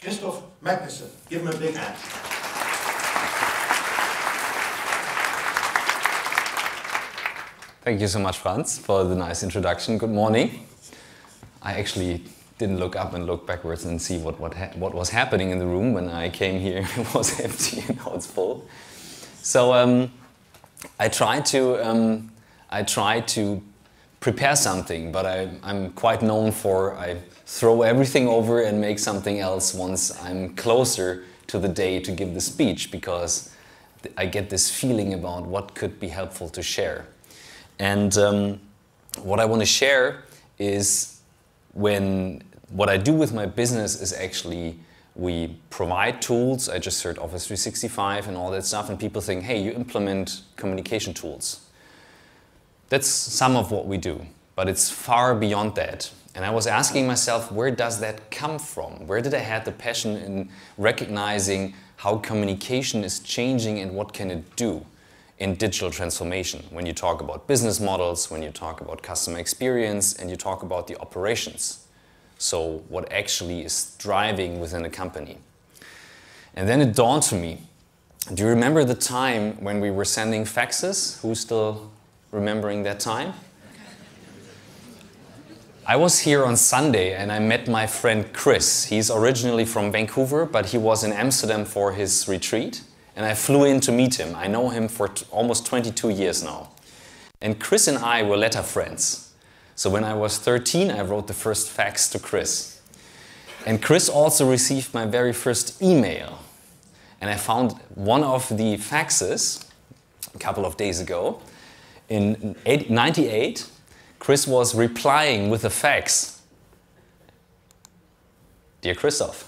Christoph Magnussen. Give him a big hand. Thank you so much, Franz, for the nice introduction. Good morning. I actually didn't look up and look backwards and see what was happening in the room when I came here. It was empty and now it's full. So I tried to prepare something, but I'm quite known for I throw everything over and make something else once I'm closer to the day to give the speech, because I get this feeling about what could be helpful to share. And what I want to share is what I do with my business is actually we provide tools. I just heard Office 365 and all that stuff, and people think, hey, you implement communication tools. That's some of what we do, but it's far beyond that. And I was asking myself, where does that come from? Where did I have the passion in recognizing how communication is changing and what can it do in digital transformation? When you talk about business models, when you talk about customer experience, and you talk about the operations. So what actually is driving within a company. And then it dawned on me, do you remember the time when we were sending faxes? Who's still remembering that time? I was here on Sunday and I met my friend Chris. He's originally from Vancouver, but he was in Amsterdam for his retreat. And I flew in to meet him. I know him for almost 22 years now. And Chris and I were letter friends. So when I was 13, I wrote the first fax to Chris. And Chris also received my very first email. And I found one of the faxes a couple of days ago. In '98, Chris was replying with a fax. Dear Christoph,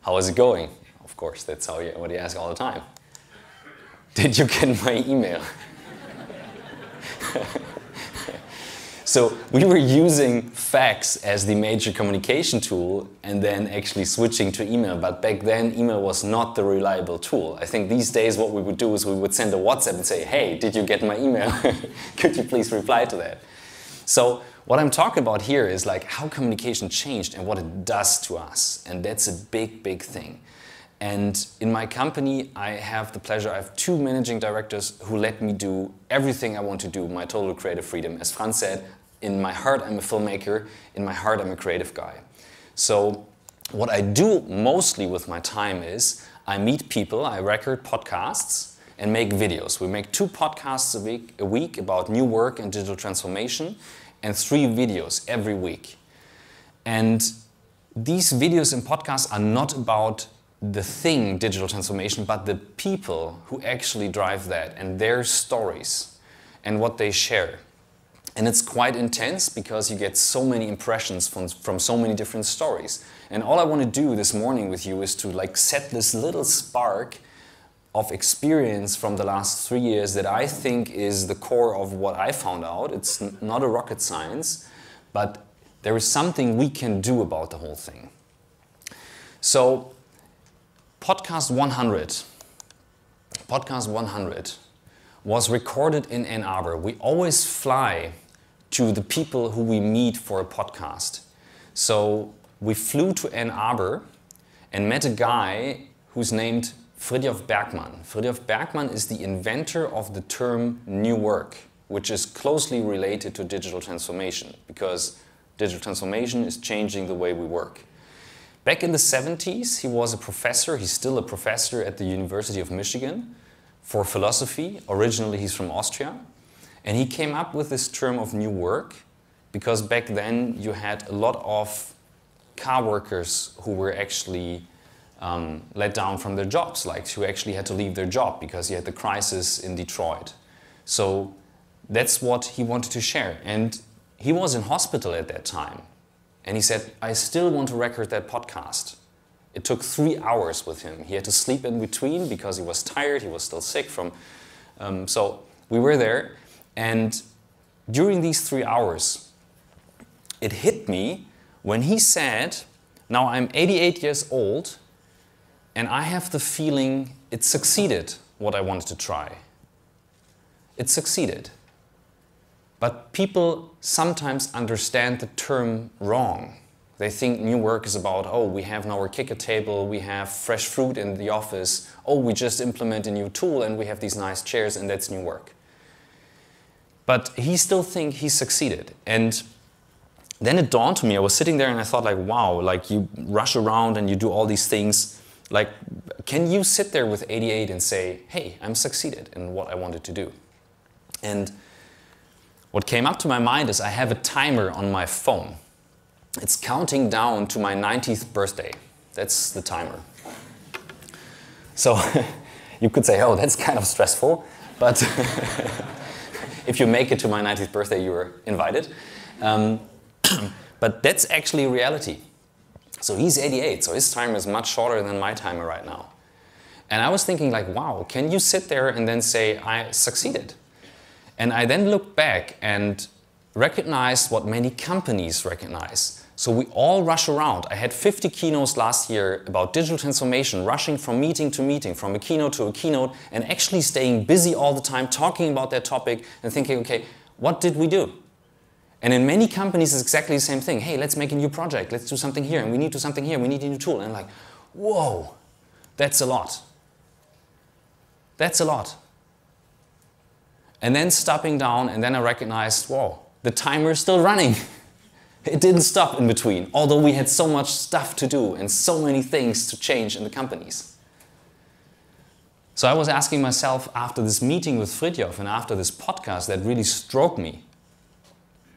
how is it going? Of course, that's what you ask all the time. Did you get my email? So we were using fax as the major communication tool and then actually switching to email. But back then, email was not the reliable tool. I think these days what we would do is we would send a WhatsApp and say, hey, did you get my email? Could you please reply to that? So what I'm talking about here is like how communication changed and what it does to us. And that's a big, big thing. And in my company, I have the pleasure, I have 2 managing directors who let me do everything I want to do, my total creative freedom. As Franz said, in my heart, I'm a filmmaker. In my heart, I'm a creative guy. So what I do mostly with my time is I meet people, I record podcasts and make videos. We make 2 podcasts a week about new work and digital transformation and 3 videos every week. And these videos and podcasts are not about the thing, digital transformation, but the people who actually drive that and their stories and what they share. And it's quite intense because you get so many impressions from so many different stories. And all I want to do this morning with you is to like set this little spark of experience from the last 3 years that I think is the core of what I found out. It's not a rocket science, but there is something we can do about the whole thing. So Podcast 100 was recorded in Ann Arbor. We always fly to the people who we meet for a podcast. So we flew to Ann Arbor and met a guy who's named Frithjof Bergmann. Frithjof Bergmann is the inventor of the term new work, which is closely related to digital transformation, because digital transformation is changing the way we work. Back in the 70s, he was a professor. He's still a professor at the University of Michigan for philosophy. Originally, he's from Austria. And he came up with this term of new work because back then you had a lot of car workers who were actually let down from their jobs, like who actually had to leave their job because you had the crisis in Detroit. So that's what he wanted to share. And he was in hospital at that time. And he said, I still want to record that podcast. It took 3 hours with him. He had to sleep in between because he was tired, he was still sick from... so we were there, and during these 3 hours, it hit me when he said, now I'm 88 years old, and I have the feeling it succeeded, what I wanted to try. It succeeded. But people sometimes understand the term wrong. They think new work is about, oh, we have now our kicker table, we have fresh fruit in the office, oh, we just implement a new tool and we have these nice chairs and that's new work. But he still thinks he succeeded. And then it dawned on me, I was sitting there and I thought like, wow, like you rush around and you do all these things. Like, can you sit there with 88 and say, hey, I'm succeeded in what I wanted to do? And what came up to my mind is I have a timer on my phone. It's counting down to my 90th birthday. That's the timer. So you could say, oh, that's kind of stressful, but if you make it to my 90th birthday, you're invited. But that's actually reality. So he's 88, so his timer is much shorter than my timer right now. And I was thinking like, wow, can you sit there and then say, I succeeded? And I then looked back and recognized what many companies recognize. So we all rush around. I had 50 keynotes last year about digital transformation, rushing from meeting to meeting, from a keynote to a keynote, and actually staying busy all the time, talking about that topic and thinking, okay, what did we do? And in many companies, it's exactly the same thing. Hey, let's make a new project. Let's do something here. And we need to do something here. We need a new tool. And I'm like, whoa, that's a lot. That's a lot. And then stopping down, and then I recognized, whoa, the timer is still running. It didn't stop in between, although we had so much stuff to do and so many things to change in the companies. So I was asking myself after this meeting with Frithjof and after this podcast that really stroked me,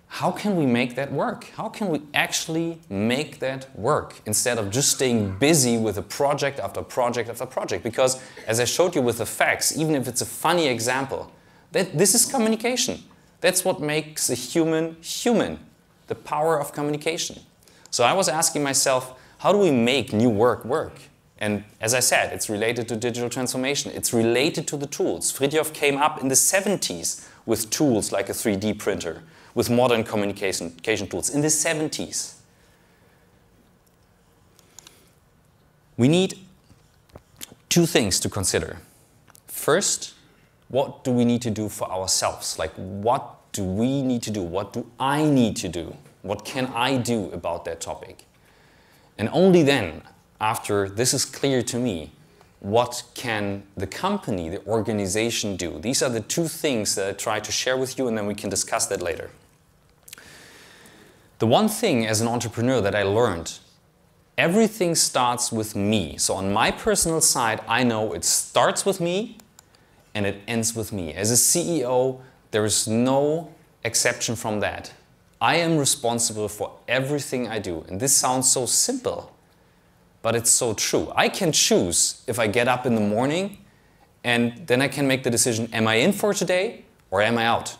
how can we make that work? How can we actually make that work instead of just staying busy with a project after project after project? Because as I showed you with the facts, even if it's a funny example, this is communication. That's what makes a human human, the power of communication. So I was asking myself, how do we make new work work? And as I said, it's related to digital transformation. It's related to the tools. Frithjof came up in the 70s with tools like a 3D printer, with modern communication tools in the 70s. We need two things to consider. First, what do we need to do for ourselves? Like, what do we need to do? What do I need to do? What can I do about that topic? And only then, after this is clear to me, what can the company, the organization do? These are the two things that I try to share with you, and then we can discuss that later. The one thing as an entrepreneur that I learned, everything starts with me. So on my personal side, I know it starts with me and it ends with me. As a CEO, there is no exception from that. I am responsible for everything I do. And this sounds so simple, but it's so true. I can choose if I get up in the morning and then I can make the decision, am I in for today or am I out?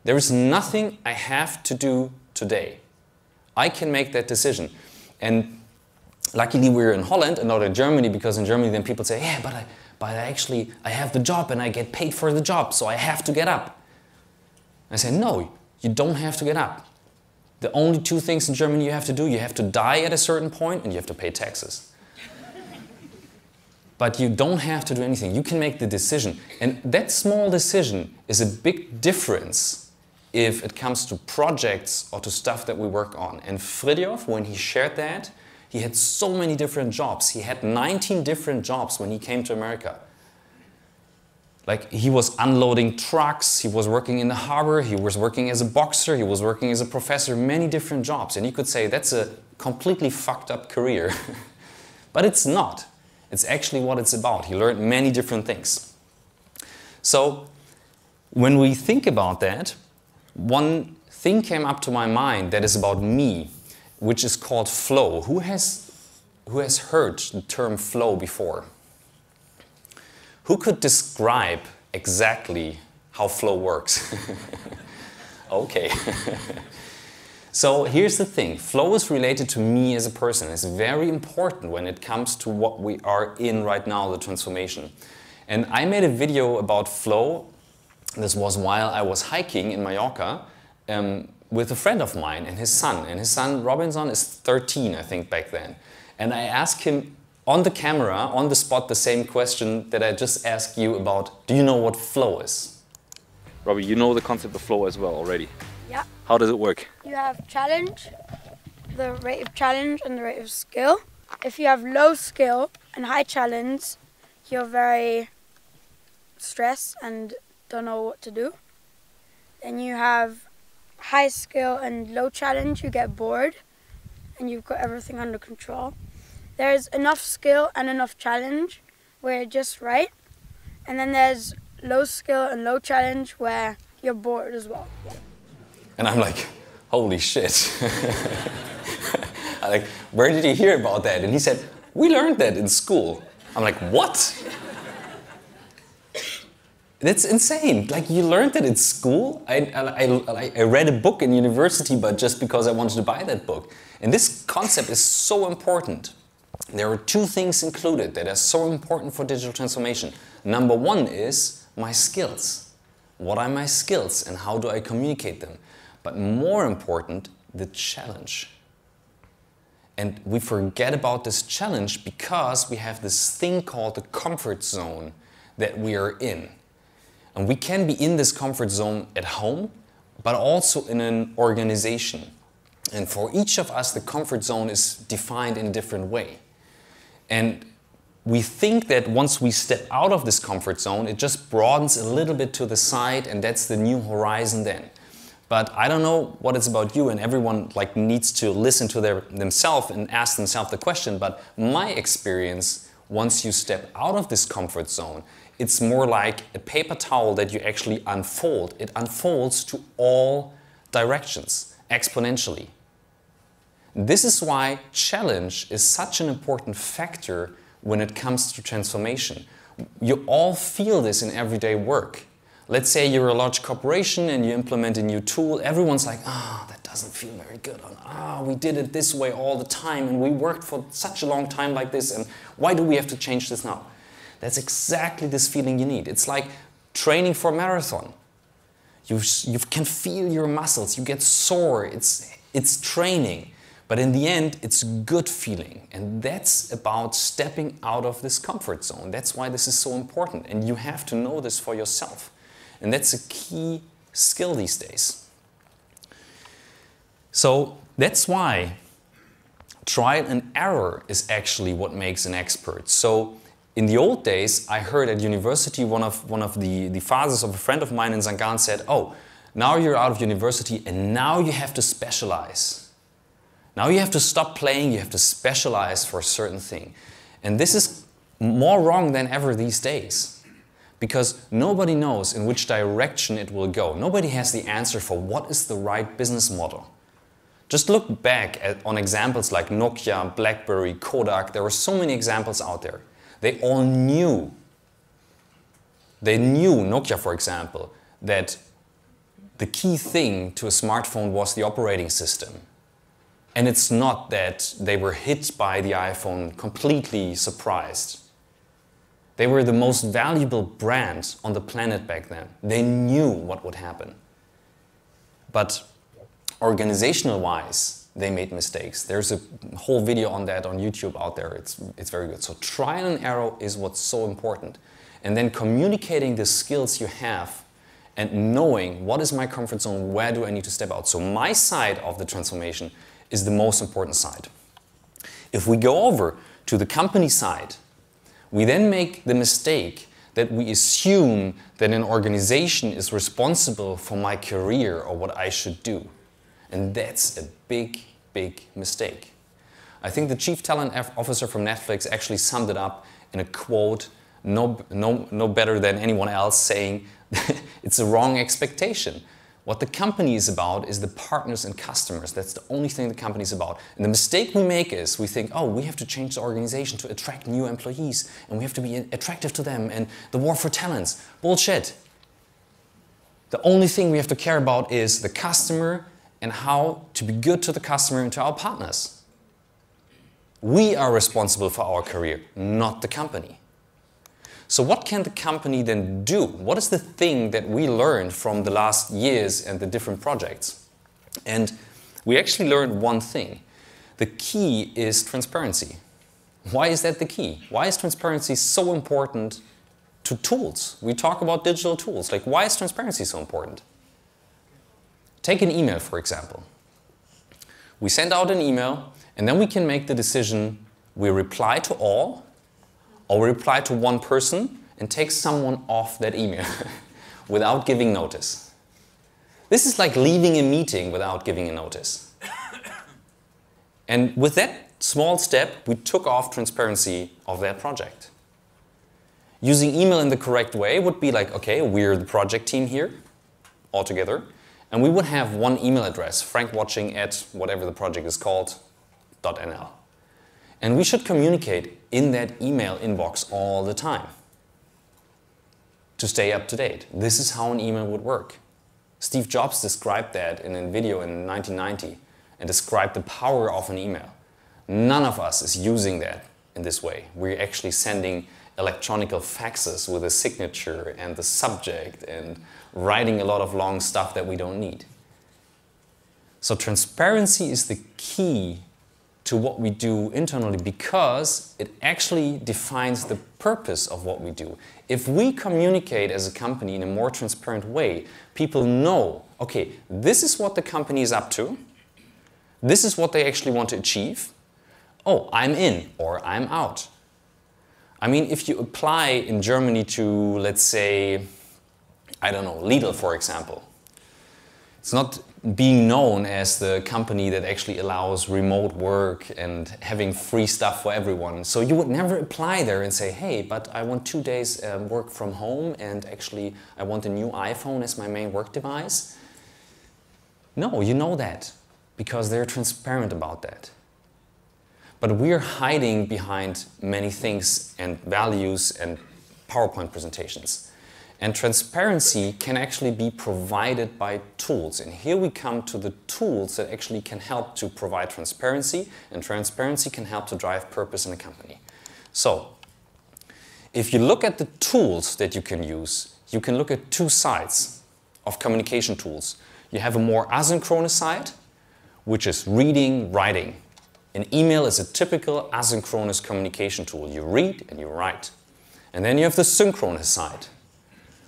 There is nothing I have to do today. I can make that decision. And luckily we're in Holland and not in Germany, because in Germany then people say, yeah, but I have the job and I get paid for the job, so I have to get up. I say, no, you don't have to get up. The only two things in Germany you have to do, you have to die at a certain point and you have to pay taxes. But you don't have to do anything. You can make the decision. And that small decision is a big difference if it comes to projects or to stuff that we work on. And Frithjof, when he shared that, he had so many different jobs. He had 19 different jobs when he came to America. Like, he was unloading trucks, he was working in the harbor, he was working as a boxer, he was working as a professor, many different jobs. And you could say that's a completely fucked up career. But it's not. It's actually what it's about. He learned many different things. So when we think about that, one thing came up to my mind that is about me, which is called flow. Who has heard the term flow before? Who could describe exactly how flow works? Okay. So here's the thing. Flow is related to me as a person. It's very important when it comes to what we are in right now, the transformation. And I made a video about flow. This was while I was hiking in Mallorca with a friend of mine and his son. And his son, Robinson, is 13, I think, back then. And I asked him on the camera, on the spot, the same question that I just asked you about, do you know what flow is? Robbie, you know the concept of flow as well already. Yeah. How does it work? You have challenge, the rate of challenge and the rate of skill. If you have low skill and high challenge, you're very stressed and don't know what to do. Then you have high skill and low challenge, you get bored and you've got everything under control. There's enough skill and enough challenge where you're just right. And then there's low skill and low challenge where you're bored as well. And I'm like, holy shit. I'm like, where did you hear about that? And he said, we learned that in school. I'm like, what? That's insane. Like, you learned that in school? I read a book in university, but just because I wanted to buy that book. And this concept is so important. There are two things included that are so important for digital transformation. Number one is my skills. What are my skills and how do I communicate them? But more important, the challenge. And we forget about this challenge because we have this thing called the comfort zone that we are in. And we can be in this comfort zone at home, but also in an organization. And for each of us, the comfort zone is defined in a different way. And we think that once we step out of this comfort zone, it just broadens a little bit to the side and that's the new horizon then. But I don't know what it's about you, and everyone like needs to listen to themselves and ask themselves the question, but my experience, once you step out of this comfort zone, it's more like a paper towel that you actually unfold. It unfolds to all directions, exponentially. This is why challenge is such an important factor when it comes to transformation. You all feel this in everyday work. Let's say you're a large corporation and you implement a new tool. Everyone's like, that doesn't feel very good. We did it this way all the time and we worked for such a long time like this, and why do we have to change this now? That's exactly this feeling you need. It's like training for a marathon. You can feel your muscles, you get sore, it's training. But in the end, it's good feeling. And that's about stepping out of this comfort zone. That's why this is so important. And you have to know this for yourself. And that's a key skill these days. So that's why trial and error is actually what makes an expert. So in the old days, I heard at university, one of the fathers of a friend of mine in St. Gallen said, oh, now you're out of university and now you have to specialize. Now you have to stop playing, you have to specialize for a certain thing. And this is more wrong than ever these days. Because nobody knows in which direction it will go. Nobody has the answer for what is the right business model. Just look back on examples like Nokia, BlackBerry, Kodak. There were so many examples out there. They all knew. They knew, Nokia for example, that the key thing to a smartphone was the operating system. And it's not that they were hit by the iPhone completely surprised. They were the most valuable brand on the planet back then. They knew what would happen. But organizational-wise, they made mistakes. There's a whole video on that on YouTube out there. It's very good. So trial and error is what's so important. And then communicating the skills you have and knowing what is my comfort zone, where do I need to step out. So my side of the transformation is the most important side. If we go over to the company side, we then make the mistake that we assume that an organization is responsible for my career or what I should do. And that's a big, big mistake. I think the chief talent officer from Netflix actually summed it up in a quote, no better than anyone else, saying it's a wrong expectation. What the company is about is the partners and customers. That's the only thing the company is about. And the mistake we make is we think, oh, we have to change the organization to attract new employees and we have to be attractive to them and the war for talents. Bullshit. The only thing we have to care about is the customer and how to be good to the customer and to our partners. We are responsible for our career, not the company. So what can the company then do? What is the thing that we learned from the last years and the different projects? And we actually learned one thing. The key is transparency. Why is that the key? Why is transparency so important to tools? We talk about digital tools. Like, why is transparency so important? Take an email, for example. We send out an email, and then we can make the decision, we reply to all, or we reply to one person and take someone off that email without giving notice. This is like leaving a meeting without giving a notice. And with that small step, we took off transparency of that project. Using email in the correct way would be like, okay, we're the project team here, all together, and we would have one email address, frankwatching@ whatever the project is called, .nl. And we should communicate in that email inbox all the time to stay up to date. This is how an email would work. Steve Jobs described that in a video in 1990 and described the power of an email. None of us is using that in this way. We're actually sending electronic faxes with a signature and the subject and writing a lot of long stuff that we don't need. So transparency is the key to what we do internally because it actually defines the purpose of what we do. If we communicate as a company in a more transparent way, people know, okay, this is what the company is up to, this is what they actually want to achieve, oh, I'm in or I'm out. I mean, if you apply in Germany to, let's say, I don't know, Lidl, for example, it's not being known as the company that actually allows remote work and having free stuff for everyone. So you would never apply there and say, hey, but I want 2 days work from home and actually I want a new iPhone as my main work device. No, you know that because they're transparent about that. But we're hiding behind many things and values and PowerPoint presentations. And transparency can actually be provided by tools. And here we come to the tools that actually can help to provide transparency, and transparency can help to drive purpose in a company. So, if you look at the tools that you can use, you can look at two sides of communication tools. You have a more asynchronous side, which is reading, writing. An email is a typical asynchronous communication tool. You read and you write. And then you have the synchronous side.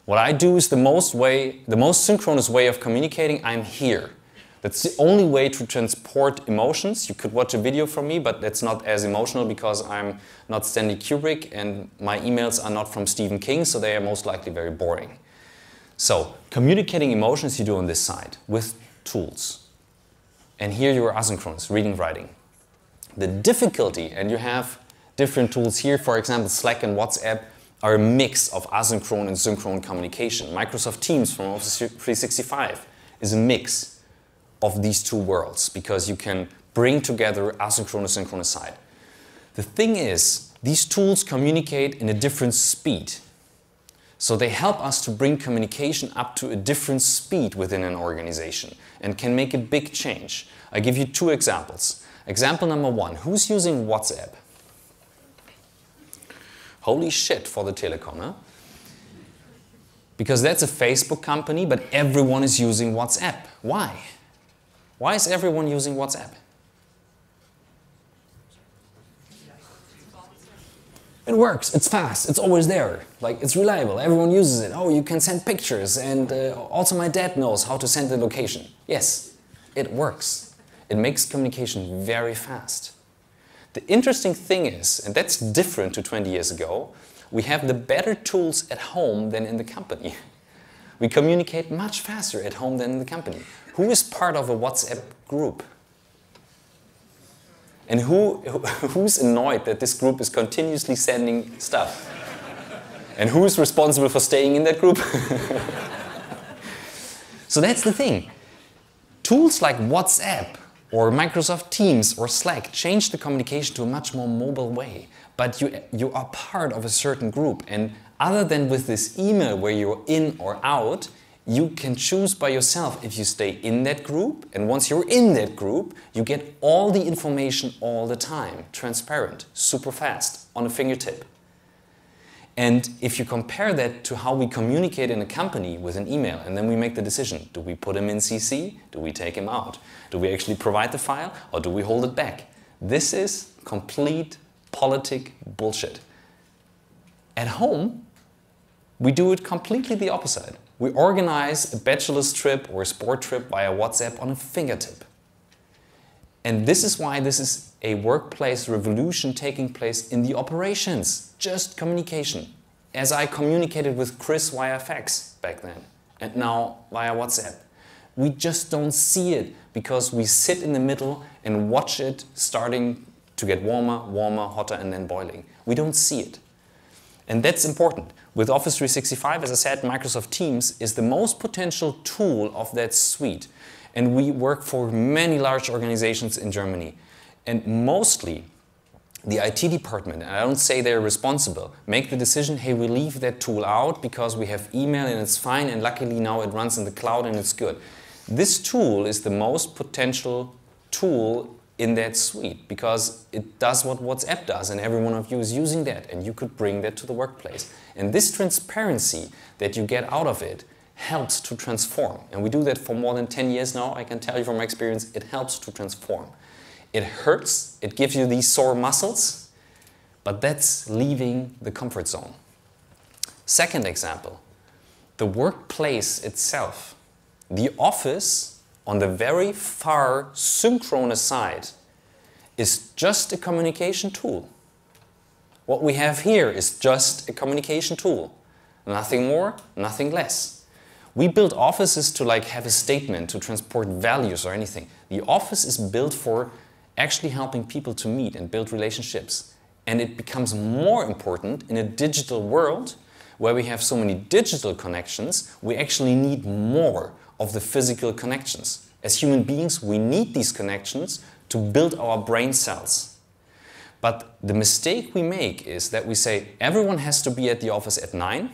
What I do is the most synchronous way of communicating. I'm here. That's the only way to transport emotions. You could watch a video from me, but that's not as emotional because I'm not Stanley Kubrick and my emails are not from Stephen King, so they are most likely very boring. So, communicating emotions you do on this side with tools. And here you are asynchronous, reading, writing. The difficulty, and you have different tools here, for example, Slack and WhatsApp are a mix of asynchronous and synchronous communication. Microsoft Teams from Office 365 is a mix of these two worlds because you can bring together asynchronous and synchronous side. The thing is, these tools communicate in a different speed. So they help us to bring communication up to a different speed within an organization and can make a big change. I give you two examples. Example number one, who's using WhatsApp? Holy shit for the telecom, huh? Because that's a Facebook company, but everyone is using WhatsApp. Why? Why is everyone using WhatsApp? It works, it's fast, it's always there. Like, it's reliable, everyone uses it. Oh, you can send pictures, and also my dad knows how to send the location. Yes, it works. It makes communication very fast. The interesting thing is, and that's different to 20 years ago, we have the better tools at home than in the company. We communicate much faster at home than in the company. Who is part of a WhatsApp group? And who's annoyed that this group is continuously sending stuff? And who is responsible for staying in that group? So that's the thing. Tools like WhatsApp or Microsoft Teams or Slack change the communication to a much more mobile way. But you are part of a certain group. And other than with this email where you're in or out, you can choose by yourself if you stay in that group. And once you're in that group, you get all the information all the time. Transparent, super fast, on a fingertip. And if you compare that to how we communicate in a company with an email, and then we make the decision, do we put him in CC? Do we take him out? Do we actually provide the file, or do we hold it back? This is complete politic bullshit. At home, we do it completely the opposite. We organize a bachelor's trip or a sport trip via WhatsApp on a fingertip. And this is why this is a workplace revolution taking place in the operations, just communication. As I communicated with Chris via fax back then, and now via WhatsApp. We just don't see it because we sit in the middle and watch it starting to get warmer, warmer, hotter, and then boiling. We don't see it. And that's important. With Office 365, as I said, Microsoft Teams is the most potential tool of that suite. And we work for many large organizations in Germany. And mostly, the IT department, and I don't say they're responsible, make the decision, hey, we leave that tool out because we have email and it's fine, and luckily now it runs in the cloud and it's good. This tool is the most potential tool in that suite because it does what WhatsApp does, and every one of you is using that, and you could bring that to the workplace. And this transparency that you get out of it helps to transform. And we do that for more than 10 years now. I can tell you from my experience, it helps to transform. It hurts, it gives you these sore muscles, but that's leaving the comfort zone. Second example, the workplace itself. The office on the very far synchronous side is just a communication tool. What we have here is just a communication tool. Nothing more, nothing less. We build offices to have a statement, to transport values or anything. The office is built for actually helping people to meet and build relationships. And it becomes more important in a digital world where we have so many digital connections, we actually need more of the physical connections. As human beings, we need these connections to build our brain cells. But the mistake we make is that we say everyone has to be at the office at 9,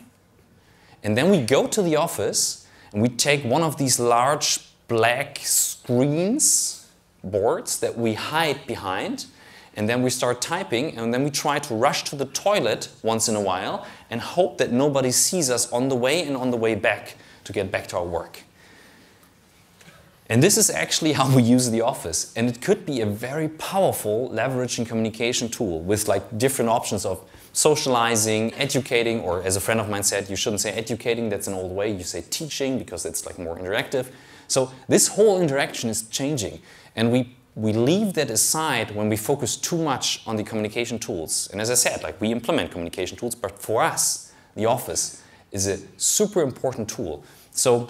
and then we go to the office and we take one of these large black screens, boards that we hide behind, and then we start typing, and then we try to rush to the toilet once in a while and hope that nobody sees us on the way and on the way back to get back to our work. And this is actually how we use the office, and it could be a very powerful leveraging communication tool with different options of socializing, educating, or as a friend of mine said, you shouldn't say educating, that's an old way, you say teaching because it's more interactive. So this whole interaction is changing, and we leave that aside when we focus too much on the communication tools. And as I said, we implement communication tools, but for us, the office is a super important tool. So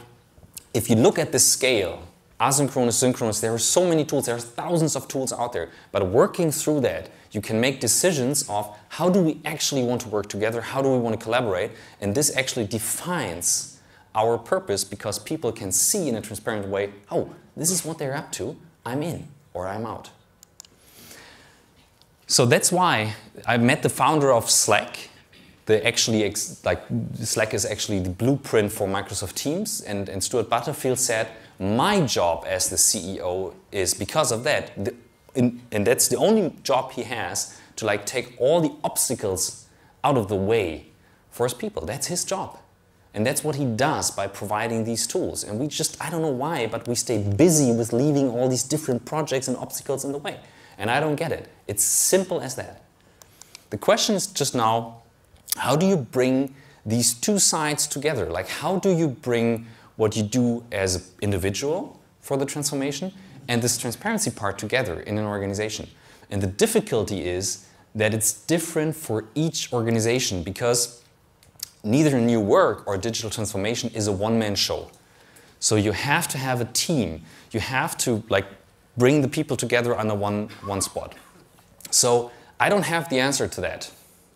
if you look at the scale, asynchronous, synchronous, there are so many tools, there are thousands of tools out there, but working through that, you can make decisions of how do we actually want to work together, how do we want to collaborate, and this actually defines our purpose because people can see in a transparent way, oh, this is what they're up to, I'm in or I'm out. So that's why I met the founder of Slack. Slack is actually the blueprint for Microsoft Teams, and Stuart Butterfield said, my job as the CEO is because of that, and that's the only job he has to take all the obstacles out of the way for his people. That's his job. And that's what he does by providing these tools. And we just, I don't know why, but we stay busy with leaving all these different projects and obstacles in the way. And I don't get it. It's simple as that. The question is just now, how do you bring these two sides together? How do you bring what you do as an individual for the transformation and this transparency part together in an organization? And the difficulty is that it's different for each organization because neither new work or digital transformation is a one-man show. So you have to have a team. You have to bring the people together under one spot. So I don't have the answer to that.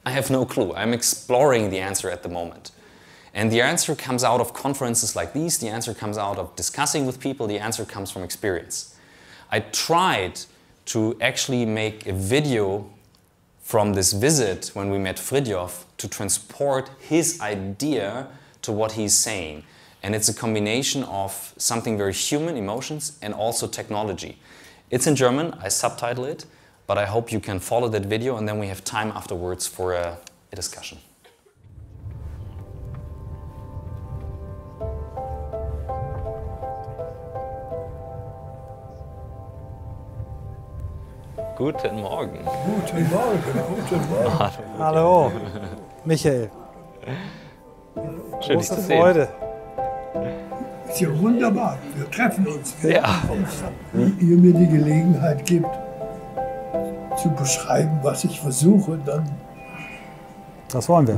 I have no clue. I'm exploring the answer at the moment. And the answer comes out of conferences like these. The answer comes out of discussing with people. The answer comes from experience. I tried to actually make a video from this visit when we met Frithjof to transport his idea to what he's saying. And it's a combination of something very human, emotions, and also technology. It's in German, I subtitle it, but I hope you can follow that video and then we have time afterwards for a discussion. Guten Morgen. Guten Morgen, guten Morgen. Hallo, Michael. Schön, dich Große zu sehen. Freude. Ist ja wunderbar. Wir treffen uns. Ja. Wie ihr mir die Gelegenheit gibt, zu beschreiben, was ich versuche, dann. Das wollen wir.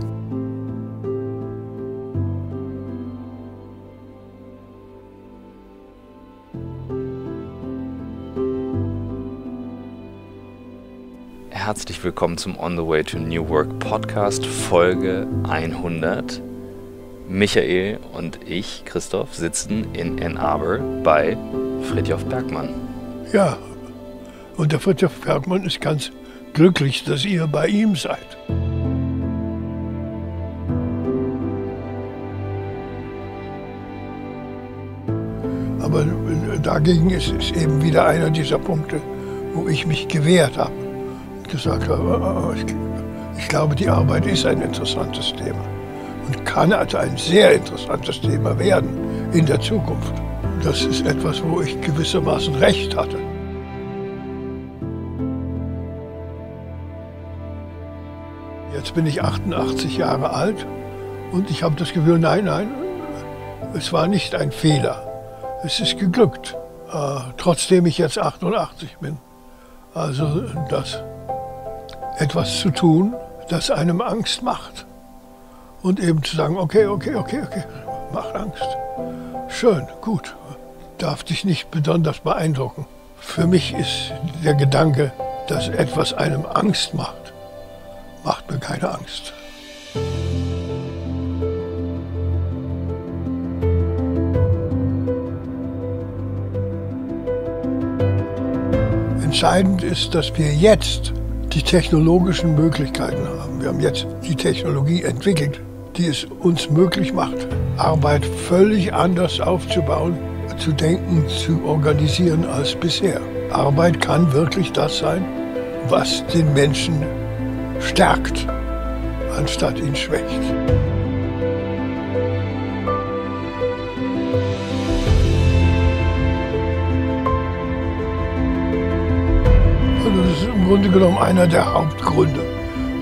Herzlich willkommen zum On the Way to New Work Podcast Folge 100. Michael und ich, Christoph, sitzen in Ann Arbor bei Frithjof Bergmann. Ja, und der Frithjof Bergmann ist ganz glücklich, dass ihr bei ihm seid. Aber dagegen ist eben wieder einer dieser Punkte, wo ich mich gewehrt habe. Gesagt habe, ich glaube, die Arbeit ist ein interessantes Thema und kann also ein sehr interessantes Thema werden in der Zukunft. Das ist etwas, wo ich gewissermaßen recht hatte. Jetzt bin ich 88 Jahre alt und ich habe das Gefühl, nein, es war nicht ein Fehler. Es ist geglückt, trotzdem ich jetzt 88 bin. Also das etwas zu tun, das einem Angst macht. Und eben zu sagen, okay, macht Angst. Schön, gut, darf dich nicht besonders beeindrucken. Für mich ist der Gedanke, dass etwas einem Angst macht, macht mir keine Angst. Entscheidend ist, dass wir jetzt die technologischen Möglichkeiten haben. Wir haben jetzt die Technologie entwickelt, die es uns möglich macht, Arbeit völlig anders aufzubauen, zu denken, zu organisieren als bisher. Arbeit kann wirklich das sein, was den Menschen stärkt, anstatt ihn schwächt. Das ist im Grunde genommen einer der Hauptgründe,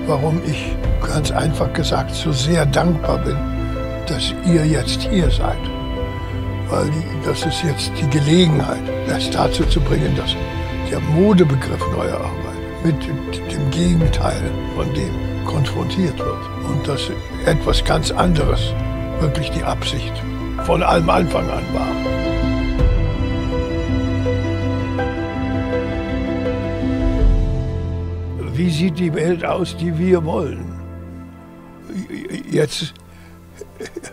warum ich ganz einfach gesagt so sehr dankbar bin, dass ihr jetzt hier seid. Weil das ist jetzt die Gelegenheit, das dazu zu bringen, dass der Modebegriff neuer Arbeit mit dem Gegenteil von dem konfrontiert wird. Und dass etwas ganz anderes wirklich die Absicht von allem Anfang an war. Wie sieht die Welt aus, die wir wollen? Jetzt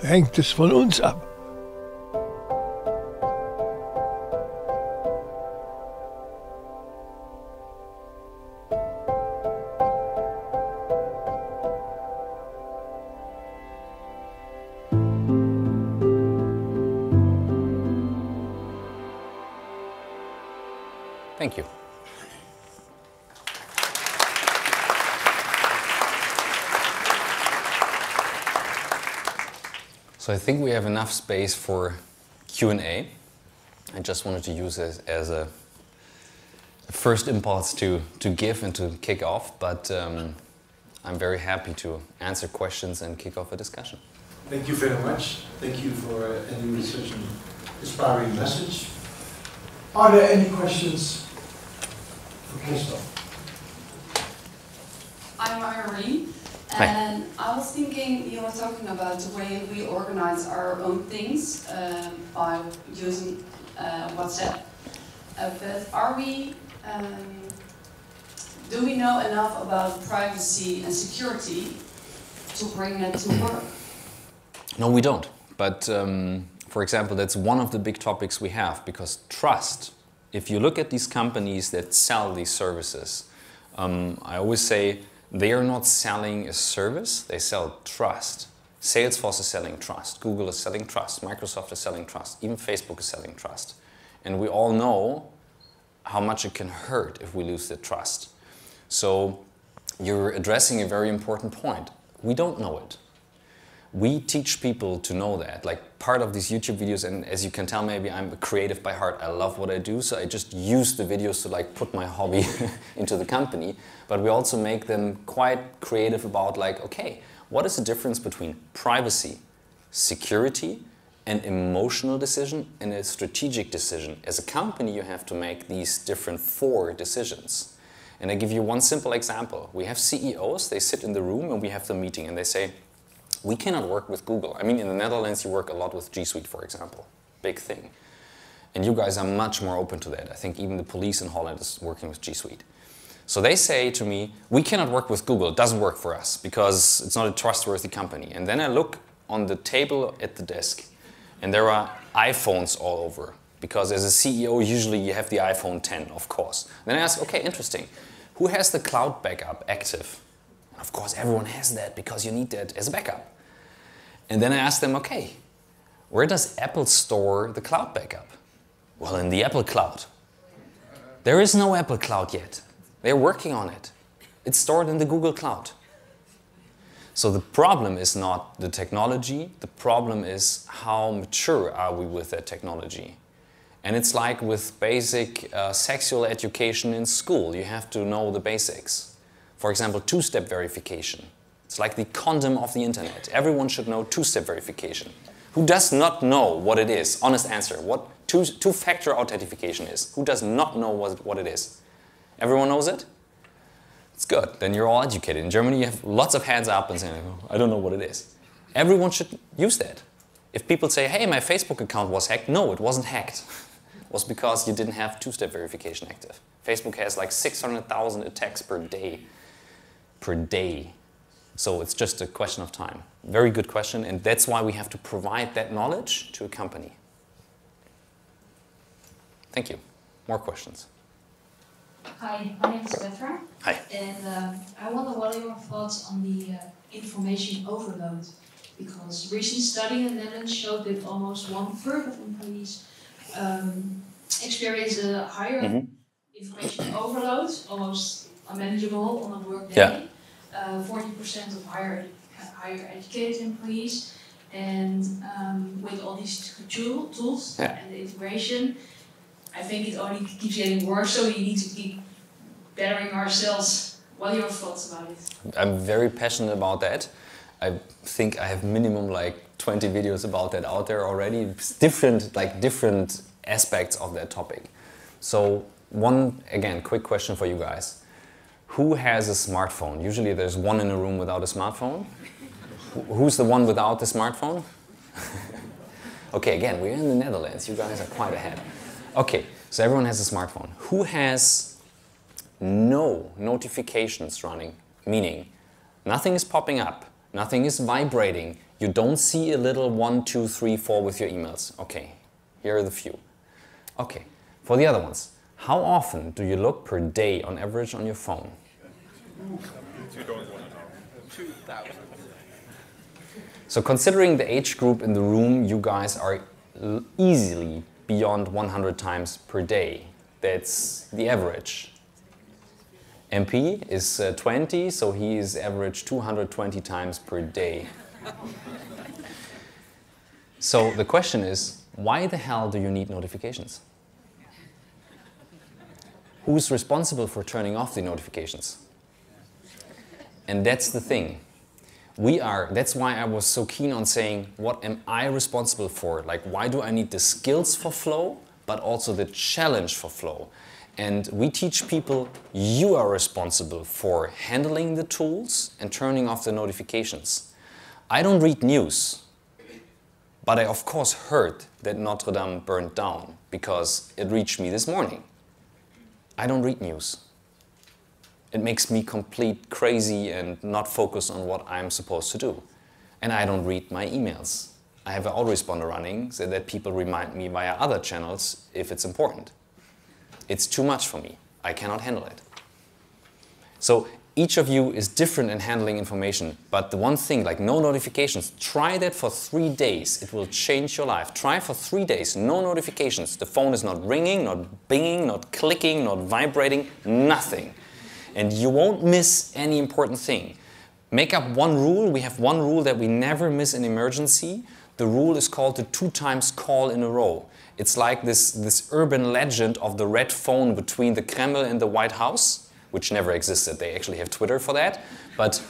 hängt es von uns ab. Thank you. So I think we have enough space for Q&A. I just wanted to use it as a first impulse to give and to kick off, but I'm very happy to answer questions and kick off a discussion. Thank you very much. Thank you for ending with such an inspiring message. Are there any questions for Christoph? I'm Irene. And I was thinking, you were talking about the way we organize our own things by using WhatsApp. But are we, do we know enough about privacy and security to bring that to work? No, we don't. But for example, that's one of the big topics we have, because trust, if you look at these companies that sell these services, I always say, they are not selling a service, they sell trust. Salesforce is selling trust, Google is selling trust, Microsoft is selling trust, even Facebook is selling trust. And we all know how much it can hurt if we lose the trust. So you're addressing a very important point. We don't know it. We teach people to know that, like part of these YouTube videos, and as you can tell, maybe I'm a creative by heart. I love what I do, so I just use the videos to like put my hobby into the company. But we also make them quite creative about like, okay, what is the difference between privacy, security, an emotional decision and a strategic decision. As a company, you have to make these different 4 decisions. And I give you one simple example. We have CEOs, they sit in the room and we have the meeting and they say, we cannot work with Google. I mean, in the Netherlands, you work a lot with G Suite, for example. Big thing. And you guys are much more open to that. I think even the police in Holland is working with G Suite. So they say to me, we cannot work with Google. It doesn't work for us because it's not a trustworthy company. And then I look on the table at the desk and there are iPhones all over. Because as a CEO, usually you have the iPhone 10, of course. Then I ask, okay, interesting. Who has the cloud backup active? Of course, everyone has that because you need that as a backup. And then I ask them, okay, where does Apple store the cloud backup? Well, in the Apple Cloud. There is no Apple Cloud yet. They're working on it. It's stored in the Google Cloud. So the problem is not the technology, the problem is how mature are we with that technology. And it's like with basic sexual education in school, you have to know the basics. For example, two-step verification. It's like the condom of the internet. Everyone should know two-step verification. Who does not know what it is? Honest answer. What two-factor authentication is? Who does not know what it is? Everyone knows it? It's good. Then you're all educated. In Germany, you have lots of hands up and saying, oh, I don't know what it is. Everyone should use that. If people say, hey, my Facebook account was hacked, no, it wasn't hacked. It was because you didn't have two-step verification active. Facebook has like 600,000 attacks per day. Per day. So it's just a question of time. Very good question, and that's why we have to provide that knowledge to a company. Thank you. More questions? Hi, my name is Petra. Hi. And I wonder what are your thoughts on the information overload? Because recent study in the Netherlands showed that almost 1/3 of employees experience a higher information overload, almost unmanageable on a work day. 40% of higher educated employees, and with all these tools and the integration, I think it only keeps getting worse, so we need to keep bettering ourselves. What are your thoughts about it? I'm very passionate about that. I think I have minimum like 20 videos about that out there already. It's different aspects of that topic. So again, quick question for you guys. Who has a smartphone? Usually there's one in a room without a smartphone. Who's the one without the smartphone? Okay, again, we're in the Netherlands. You guys are quite ahead. Okay, so everyone has a smartphone. Who has no notifications running? Meaning, nothing is popping up, nothing is vibrating. You don't see a little 1, 2, 3, 4 with your emails. Okay, here are the few. Okay, for the other ones, how often do you look per day on average on your phone? 2,000. So considering the age group in the room, you guys are easily beyond 100 times per day. That's the average. MP is 20, so he is average 220 times per day. So the question is, why the hell do you need notifications? Who's responsible for turning off the notifications? And that's the thing. That's why I was so keen on saying, what am I responsible for? Like, why do I need the skills for flow, but also the challenge for flow? And we teach people, you are responsible for handling the tools and turning off the notifications. I don't read news, but I of course heard that Notre Dame burned down because it reached me this morning. I don't read news. It makes me complete crazy and not focus on what I'm supposed to do. And I don't read my emails. I have an autoresponder running so that people remind me via other channels if it's important. It's too much for me. I cannot handle it. So each of you is different in handling information, but the one thing, like no notifications, try that for 3 days. It will change your life. Try for 3 days, no notifications. The phone is not ringing, not binging, not clicking, not vibrating, nothing. And you won't miss any important thing. Make up one rule. We have one rule that we never miss an emergency. The rule is called the 2 times call in a row. It's like this urban legend of the red phone between the Kremlin and the White House, which never existed. They actually have Twitter for that. But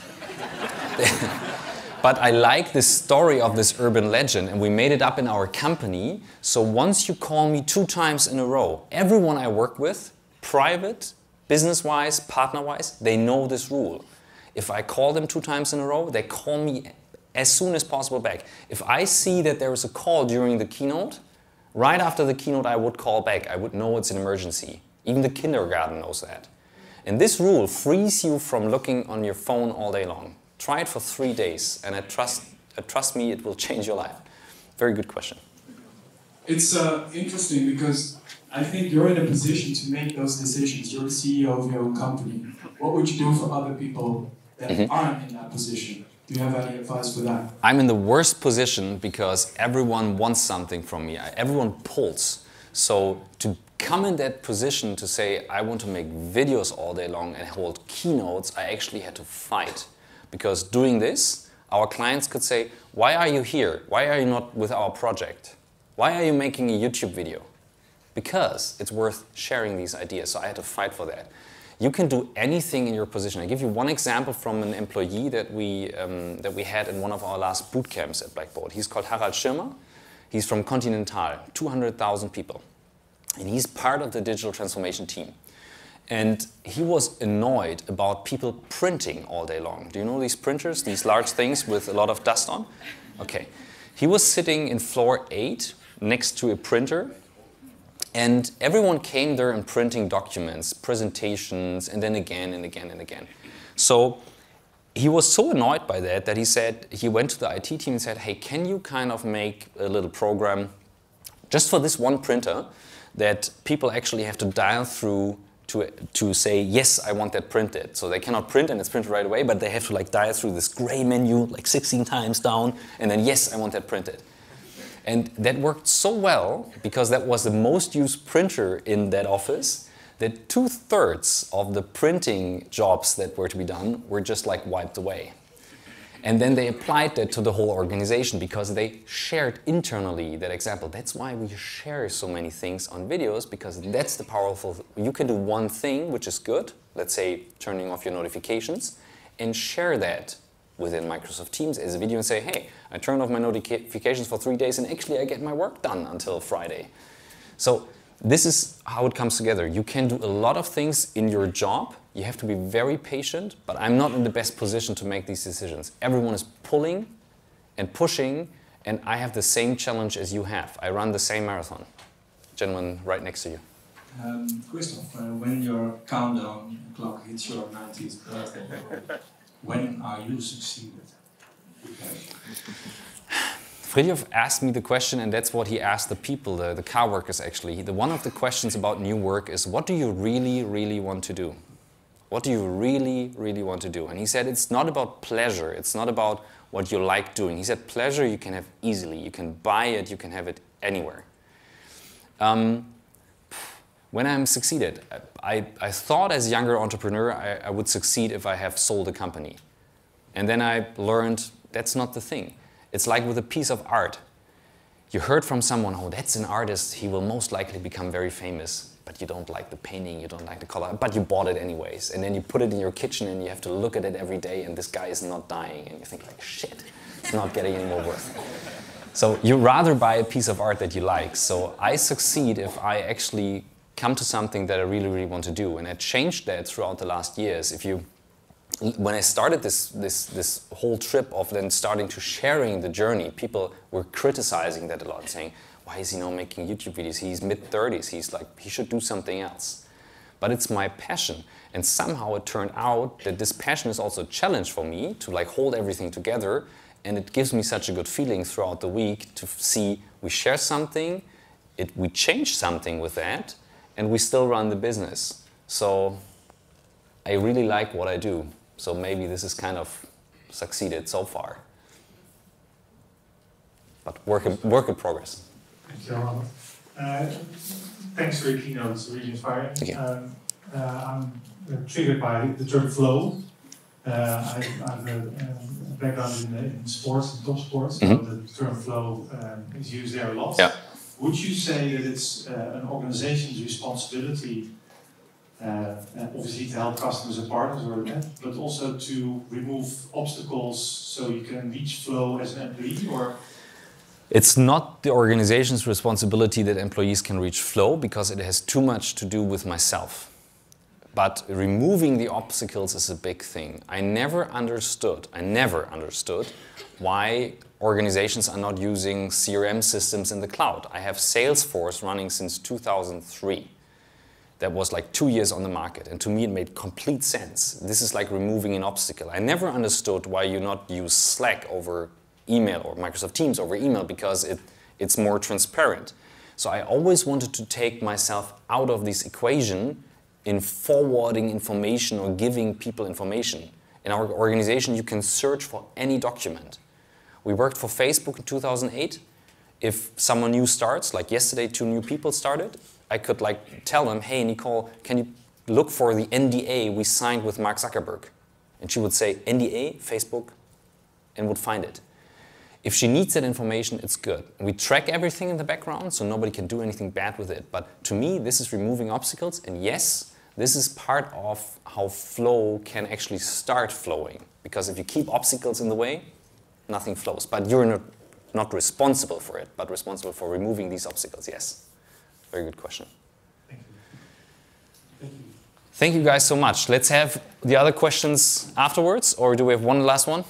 But I like this story of this urban legend, and we made it up in our company. So once you call me 2 times in a row, everyone I work with, private, business-wise, partner-wise, they know this rule. If I call them 2 times in a row, they call me as soon as possible back. If I see that there is a call during the keynote, right after the keynote I would call back. I would know it's an emergency. Even the kindergarten knows that. And this rule frees you from looking on your phone all day long. Try it for 3 days, and trust me, it will change your life. Very good question. It's interesting because I think you're in a position to make those decisions. You're the CEO of your own company. What would you do for other people that aren't in that position? Do you have any advice for that? I'm in the worst position because everyone wants something from me. Everyone pulls. So to come in that position to say, I want to make videos all day long and hold keynotes, I actually had to fight. Because doing this, our clients could say, why are you here? Why are you not with our project? Why are you making a YouTube video? Because it's worth sharing these ideas. So I had to fight for that. You can do anything in your position. I give you one example from an employee that we had in one of our last boot camps at Blackboard. He's called Harald Schirmer. He's from Continental, 200,000 people. And he's part of the digital transformation team. And he was annoyed about people printing all day long. Do you know these printers, these large things with a lot of dust on? Okay. He was sitting in floor 8 next to a printer. And everyone came there and printing documents, presentations, and then again and again and again. So he was so annoyed by that that he said, he went to the IT team and said, hey, can you kind of make a little program just for this one printer that people actually have to dial through to say, yes, I want that printed. So they cannot print and it's printed right away, but they have to like dial through this gray menu like 16 times down, and then yes, I want that printed. And that worked so well, because that was the most used printer in that office, that 2/3 of the printing jobs that were to be done were just like wiped away. And then they applied that to the whole organization because they shared internally that example. That's why we share so many things on videos, because that's the powerful, you can do one thing which is good, let's say turning off your notifications, and share that within Microsoft Teams as a video and say, hey, I turned off my notifications for 3 days and actually I get my work done until Friday. So this is how it comes together. You can do a lot of things in your job. You have to be very patient, but I'm not in the best position to make these decisions. Everyone is pulling and pushing, and I have the same challenge as you have. I run the same marathon. Gentleman right next to you. Christoph, when your countdown clock hits your 90th birthday, when are you succeeded? Frithjof asked me the question, and that's what he asked the people, the car workers actually. One of the questions about new work is, what do you really, really want to do? What do you really, really want to do? And he said, it's not about pleasure. It's not about what you like doing. He said, pleasure you can have easily. You can buy it. You can have it anywhere. When I'm succeeded, I thought as a younger entrepreneur I would succeed if I have sold a company. And then I learned that's not the thing. It's like with a piece of art. You heard from someone, oh, that's an artist, he will most likely become very famous. But you don't like the painting, you don't like the color, but you bought it anyways. And then you put it in your kitchen and you have to look at it every day and this guy is not dying. And you think like, shit, it's not getting any more worth. So you rather buy a piece of art that you like. So I succeed if I actually come to something that I really, really want to do. And I changed that throughout the last years. When I started this whole trip of then starting to sharing the journey, people were criticizing that a lot, saying, why is he now making YouTube videos? He's mid-30s, he's like, he should do something else. But it's my passion. And somehow it turned out that this passion is also a challenge for me to like hold everything together. And it gives me such a good feeling throughout the week to see we share something, we change something with that, and we still run the business. So I really like what I do. So maybe this is kind of succeeded so far. But work in progress. Thank you, Robert. Thanks for your keynote, it's really inspiring. Thank you. I'm triggered by the term flow. I have a background in sports and top sports, so the term flow is used there a lot. Yeah. Would you say that it's an organization's responsibility obviously to help customers and partners, but also to remove obstacles so you can reach flow as an employee? Or it's not the organization's responsibility that employees can reach flow, because it has too much to do with myself. But removing the obstacles is a big thing. I never understood why organizations are not using CRM systems in the cloud. I have Salesforce running since 2003. That was like 2 years on the market, and to me it made complete sense. This is like removing an obstacle. I never understood why you not use Slack over email or Microsoft Teams over email, because it's more transparent. So I always wanted to take myself out of this equation in forwarding information or giving people information. In our organization, you can search for any document. We worked for Facebook in 2008. If someone new starts, like yesterday 2 new people started, I could like tell them, hey Nicole, can you look for the NDA we signed with Mark Zuckerberg? And she would say, NDA, Facebook, and would find it. If she needs that information, it's good. We track everything in the background, so nobody can do anything bad with it. But to me, this is removing obstacles, and yes, this is part of how flow can actually start flowing. Because if you keep obstacles in the way, nothing flows. But you're not responsible for it, but responsible for removing these obstacles, yes. Very good question. Thank you. Thank you. Thank you guys so much. Let's have the other questions afterwards, or do we have one last one?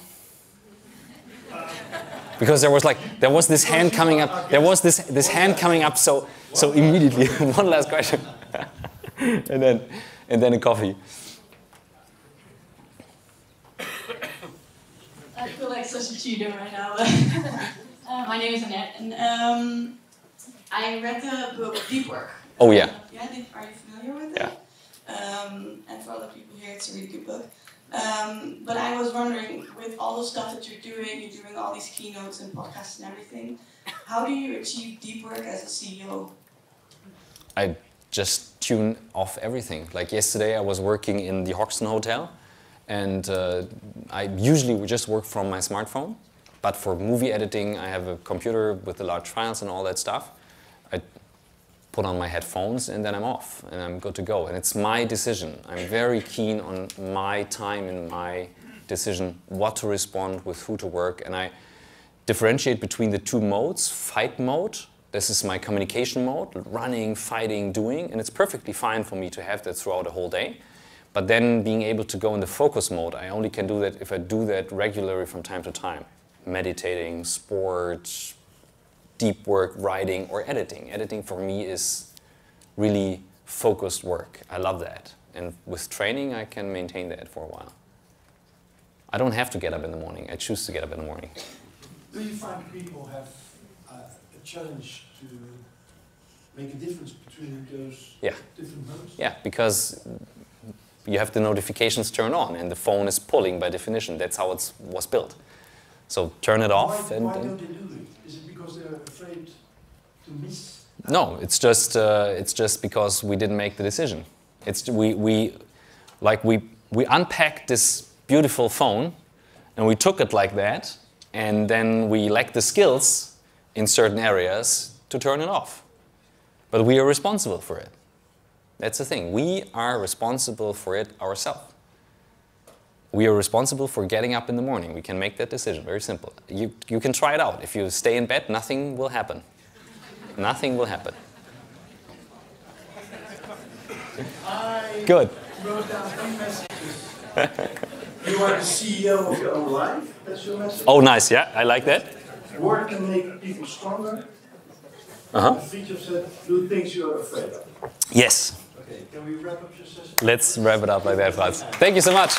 Because there was this hand coming up. There was this hand coming up so immediately. One last question, and then a coffee. I feel like such a cheater right now. My name is Annette, and I read the book Deep Work. Oh yeah. Are you familiar with it? Yeah. And for other people here, it's a really good book. But I was wondering, with all the stuff that you're doing all these keynotes and podcasts and everything, how do you achieve deep work as a CEO? I just tune off everything. Like yesterday, I was working in the Hoxton Hotel, and I usually would just work from my smartphone. But for movie editing, I have a computer with the large files and all that stuff. I put on my headphones and then I'm off and I'm good to go. And it's my decision. I'm very keen on my time and my decision what to respond, with who to work. And I differentiate between the 2 modes. Fight mode, this is my communication mode, running, fighting, doing. And it's perfectly fine for me to have that throughout the whole day. But then being able to go in the focus mode, I only can do that if I do that regularly from time to time. Meditating, sport, deep work, writing, or editing. Editing for me is really focused work. I love that. And with training, I can maintain that for a while. I don't have to get up in the morning. I choose to get up in the morning. Do you find people have a challenge to make a difference between those different modes? Yeah, because you have the notifications turned on and the phone is pulling by definition. That's how it was built. So turn it off. Why don't they do it? Is it because they're afraid to miss? No, it's just because we didn't make the decision. We unpacked this beautiful phone and we took it like that, and then we lacked the skills in certain areas to turn it off. But we are responsible for it. That's the thing. We are responsible for it ourselves. We are responsible for getting up in the morning. We can make that decision. Very simple. You can try it out. If you stay in bed, nothing will happen. Nothing will happen. I Good. wrote down 3 messages. You are the CEO of your own life. That's your message. Oh, nice. Yeah, I like that. Work can make people stronger. Frithjof said, do things you are afraid of. Yes. Okay, can we wrap up your session? Let's wrap it up like that, Franz. Thank you so much.